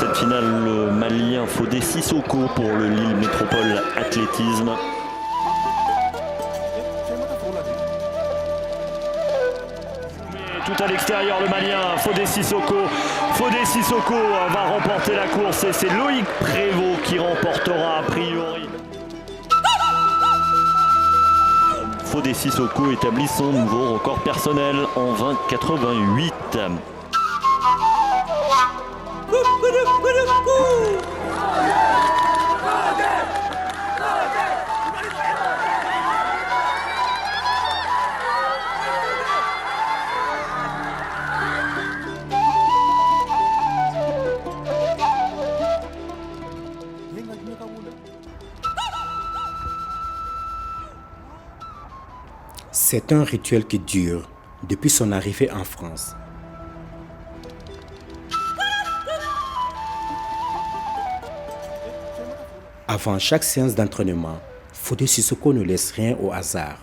cette finale, le Malien Fodé Sissoko pour le Lille Métropole Athlétisme. Tout à l'extérieur, le Malien Fodé Sissoko. Fodé Sissoko va remporter la course et c'est Loïc Prévost qui remportera a priori. Fodé Sissoko établit son nouveau record personnel en 20,88. C'est un rituel qui dure depuis son arrivée en France. Avant chaque séance d'entraînement, Fodé Sissoko ne laisse rien au hasard.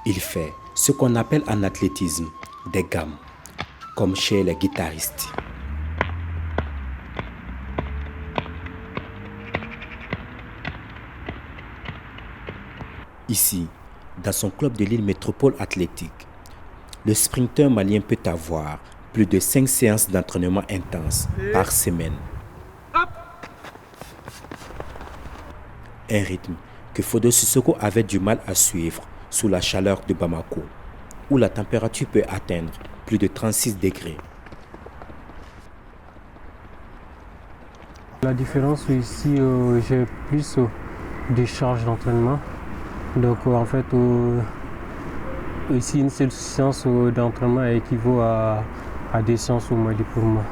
Il fait ce qu'on appelle en athlétisme des gammes, comme chez les guitaristes. Ici, dans son club de Lille Métropole Athlétique, le sprinter malien peut avoir plus de 5 séances d'entraînement intenses par semaine. Un rythme que Fodé Sissoko avait du mal à suivre sous la chaleur de Bamako, où la température peut atteindre plus de 36 degrés. La différence ici, j'ai plus de charges d'entraînement. Donc en fait, ici une seule séance d'entraînement équivaut à des séances au Mali pour moi,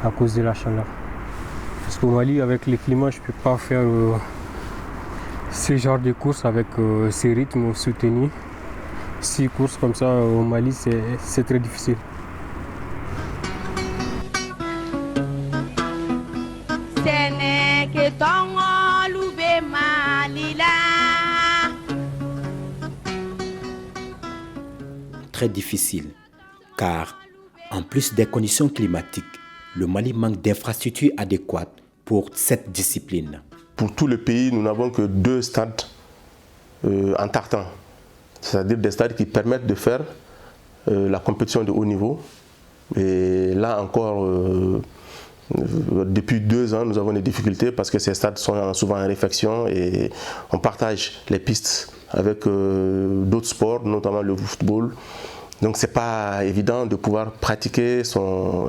à cause de la chaleur. Parce qu'au Mali, avec le climat, je ne peux pas faire ce genre de courses avec ces rythmes soutenus. 6 courses comme ça au Mali, c'est très difficile. Très difficile, car en plus des conditions climatiques, le Mali manque d'infrastructures adéquates pour cette discipline. Pour tout le pays, nous n'avons que 2 stades en tartan, c'est-à-dire des stades qui permettent de faire la compétition de haut niveau. Et là encore, depuis 2 ans, nous avons des difficultés parce que ces stades sont souvent en réfection et on partage les pistes avec d'autres sports, notamment le football. Donc c'est pas évident de pouvoir pratiquer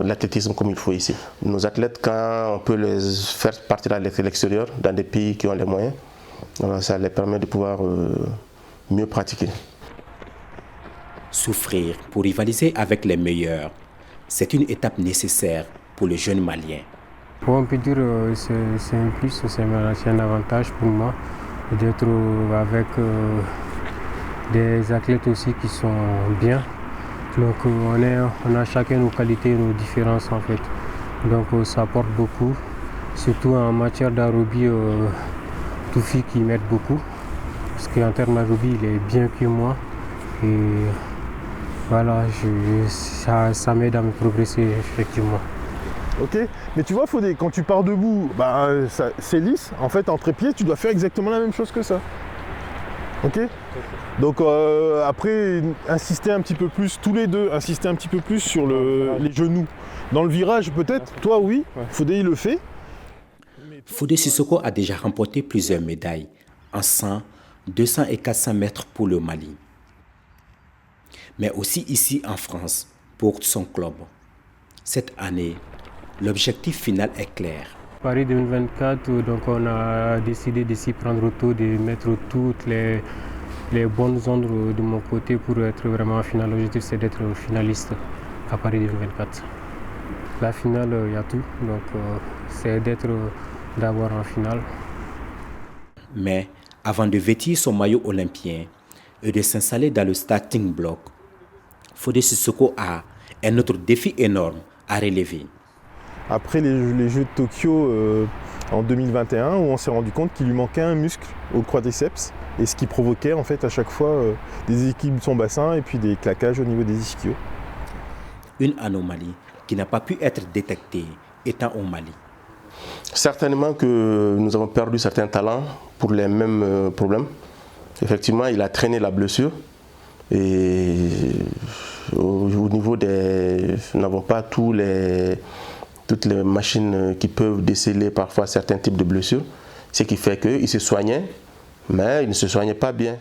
l'athlétisme comme il faut ici. Nos athlètes, quand on peut les faire partir à l'extérieur, dans des pays qui ont les moyens, alors ça les permet de pouvoir mieux pratiquer. Souffrir pour rivaliser avec les meilleurs, c'est une étape nécessaire pour le jeune Malien. On peut dire que c'est un plus, c'est un avantage pour moi d'être avec des athlètes aussi qui sont bien. Donc on a chacun nos qualités, nos différences en fait. Donc ça apporte beaucoup, surtout en matière d'aérobie, Toufi qui m'aide beaucoup. Parce qu'en termes d'aérobie, il est bien que moi. Et voilà, ça m'aide à me progresser effectivement. Ok, mais tu vois Fodé, quand tu pars debout, c'est lisse. En fait, en trépied, tu dois faire exactement la même chose que ça. Ok. Donc après, insister un petit peu plus, tous les deux, insister un petit peu plus sur les genoux. Dans le virage peut-être, toi oui, Fodé il le fait. Fodé Sissoko a déjà remporté plusieurs médailles en 100, 200 et 400 mètres pour le Mali. Mais aussi ici en France pour son club. Cette année, l'objectif final est clair. Paris 2024, donc on a décidé de s'y prendre autour, de mettre toutes les bonnes ondes de mon côté pour être vraiment en finale. L'objectif c'est d'être finaliste à Paris 2024. La finale, il y a tout, donc c'est d'avoir en finale. Mais avant de vêtir son maillot olympien et de s'installer dans le starting block, Fodé Sissoko a un autre défi énorme à relever. Après les Jeux de Tokyo, en 2021 où on s'est rendu compte qu'il lui manquait un muscle au quadriceps et ce qui provoquait en fait à chaque fois des déséquilibres de son bassin et puis des claquages au niveau des ischios. Une anomalie qui n'a pas pu être détectée étant au Mali. Certainement que nous avons perdu certains talents pour les mêmes problèmes. Effectivement, il a traîné la blessure et au niveau des... Nous n'avons pas toutes les machines qui peuvent déceler parfois certains types de blessures, ce qui fait qu'il se soignait, mais il ne se soignait pas bien.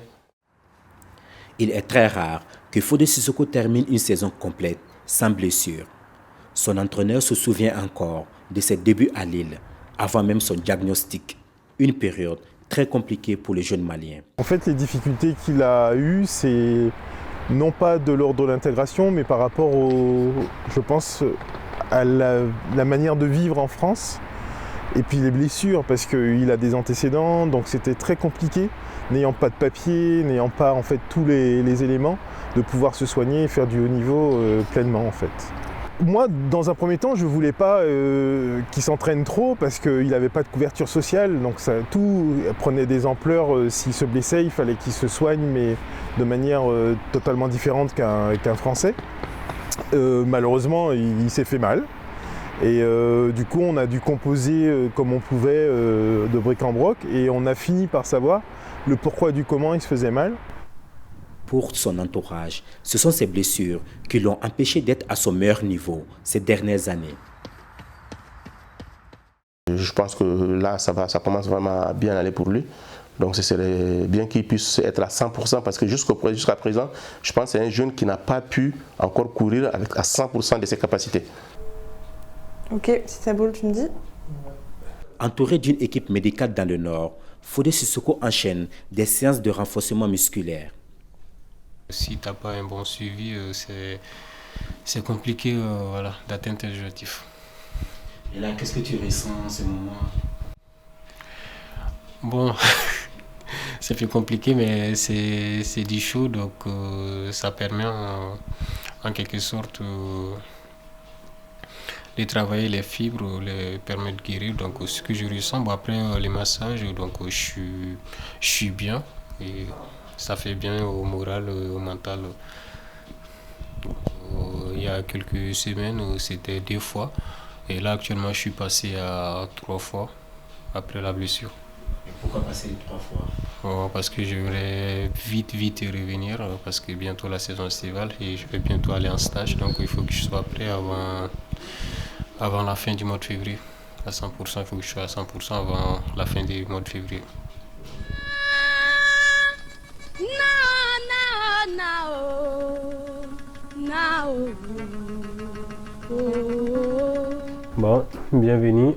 Il est très rare que Fodé Sissoko termine une saison complète sans blessure. Son entraîneur se souvient encore de ses débuts à Lille, avant même son diagnostic, une période très compliquée pour les jeunes Maliens. En fait, les difficultés qu'il a eues, c'est non pas de l'ordre de l'intégration, mais par rapport je pense, à la manière de vivre en France, et puis les blessures, parce qu'il a des antécédents, donc c'était très compliqué, n'ayant pas de papier, n'ayant pas en fait tous les éléments, de pouvoir se soigner et faire du haut niveau pleinement en fait. Moi, dans un premier temps, je ne voulais pas qu'il s'entraîne trop parce qu'il n'avait pas de couverture sociale, donc tout prenait des ampleurs. S'il se blessait, il fallait qu'il se soigne, mais de manière totalement différente qu'un Français. Malheureusement, il s'est fait mal. Et du coup, on a dû composer comme on pouvait de bric-en-broc et on a fini par savoir le pourquoi du comment il se faisait mal. Pour son entourage, ce sont ces blessures qui l'ont empêché d'être à son meilleur niveau ces dernières années. Je pense que là, ça commence vraiment à bien aller pour lui. Donc ce serait bien qu'il puisse être à 100% parce que jusqu'à présent, je pense que c'est un jeune qui n'a pas pu encore courir à 100% de ses capacités. Ok, si ça boule, tu me dis. Entouré d'une équipe médicale dans le Nord, Fodé Sissoko enchaîne des séances de renforcement musculaire. Si tu n'as pas un bon suivi, c'est compliqué voilà, d'atteindre tes objectifs. Et là, qu'est-ce que tu ressens en ce moment? Bon, c'est plus compliqué, mais c'est du chaud, donc ça permet en quelque sorte de travailler les fibres, les permet de guérir. Donc ce que je ressens, bon, après les massages, donc je suis bien. Et ça fait bien au moral, au mental. Il y a quelques semaines, c'était 2 fois. Et là, actuellement, je suis passé à 3 fois après la blessure. Et pourquoi passer 3 fois? Parce que je voudrais vite revenir, parce que bientôt la saison estivale et je vais bientôt aller en stage. Donc il faut que je sois prêt avant la fin du mois de février. À 100%, il faut que je sois à 100% avant la fin du mois de février. Bon, bienvenue.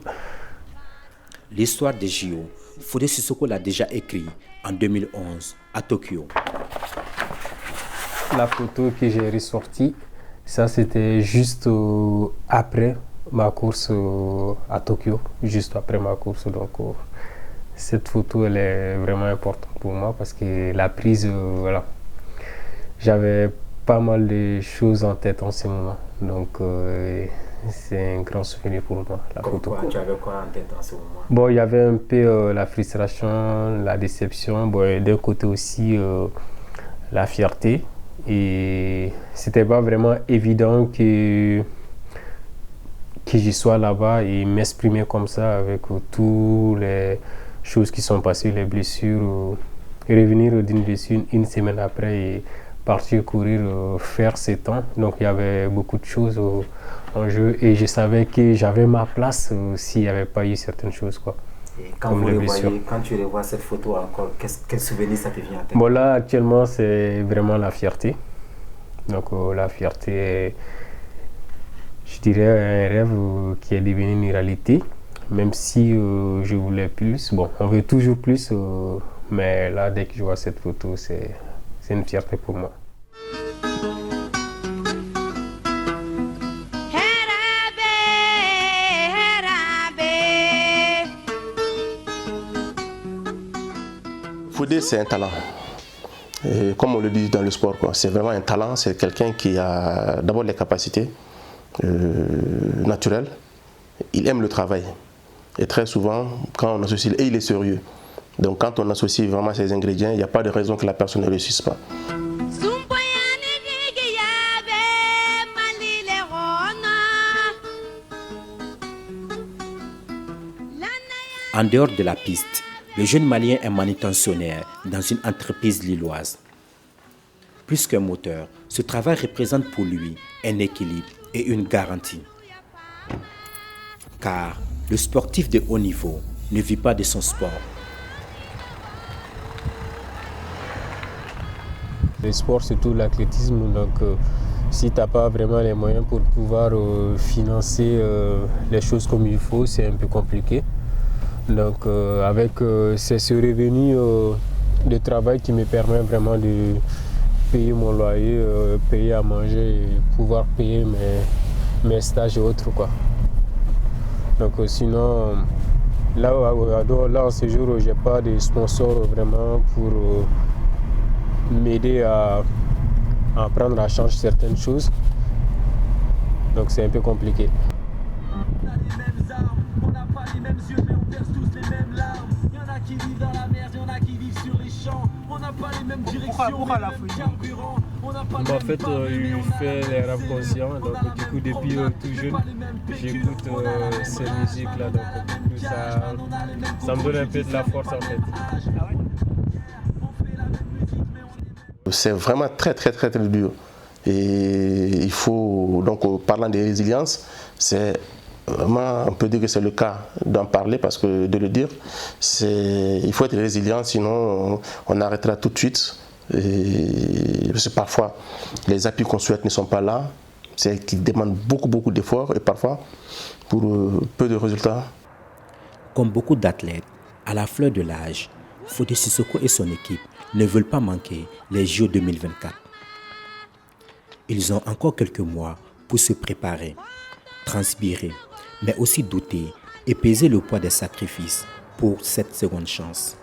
L'histoire des JO, Fodé Sissoko l'a déjà écrit en 2011 à Tokyo. La photo que j'ai ressortie, ça c'était juste après ma course à Tokyo, juste après ma course. Donc cette photo elle est vraiment importante pour moi parce que la prise, voilà, j'avais pas mal de choses en tête en ce moment. Donc c'est un grand souvenir pour moi, la photo. Quoi, tu avais quoi en tête en ce moment? Bon, il y avait un peu la frustration, la déception, bon, d'un côté aussi la fierté. Et c'était pas vraiment évident que j'y sois là-bas et m'exprimer comme ça avec toutes les choses qui sont passées, les blessures, et revenir d'une blessure une semaine après et partir courir, faire ses temps. Donc il y avait beaucoup de choses en jeu et je savais que j'avais ma place s'il n'y avait pas eu certaines choses, quoi. Et quand tu revois cette photo encore, quel souvenir ça te vient à tête? Bon, là actuellement c'est vraiment la fierté. Donc la fierté, je dirais un rêve qui est devenu une réalité. Même si je voulais plus, bon, on veut toujours plus, mais là dès que je vois cette photo, c'est une fierté pour moi. Fodé, c'est un talent. Et comme on le dit dans le sport, c'est vraiment un talent. C'est quelqu'un qui a d'abord les capacités naturelles. Il aime le travail. Et très souvent, quand on associe, et il est sérieux. Donc quand on associe vraiment ces ingrédients, il n'y a pas de raison que la personne ne réussisse pas. En dehors de la piste, le jeune Malien est manutentionnaire dans une entreprise lilloise. Plus qu'un moteur, ce travail représente pour lui un équilibre et une garantie. Car le sportif de haut niveau ne vit pas de son sport. Le sport, c'est tout l'athlétisme, donc si tu n'as pas vraiment les moyens pour pouvoir financer les choses comme il faut, c'est un peu compliqué. Donc avec ce revenu de travail qui me permet vraiment de payer mon loyer, payer à manger et pouvoir payer mes stages et autres, quoi. Donc sinon, là en ce jour, je n'ai pas de sponsor vraiment pour m'aider à prendre en charge certaines choses. Donc c'est un peu compliqué. Pourquoi la folie? En fait, il fait les rap conscients, donc du coup depuis tout jeune, j'écoute ces musiques-là, donc du coup ça me donne un peu de la force en fait. C'est vraiment très dur. Et il faut, donc parlant de résilience, c'est vraiment, on peut dire que c'est le cas d'en parler parce que de le dire, il faut être résilient, sinon on arrêtera tout de suite. Et parce que parfois, les appuis qu'on souhaite ne sont pas là, c'est qu'ils demandent beaucoup d'efforts et parfois pour peu de résultats. Comme beaucoup d'athlètes, à la fleur de l'âge, Fodé Sissoko et son équipe ne veulent pas manquer les JO 2024. Ils ont encore quelques mois pour se préparer, transpirer, mais aussi douter et peser le poids des sacrifices pour cette seconde chance.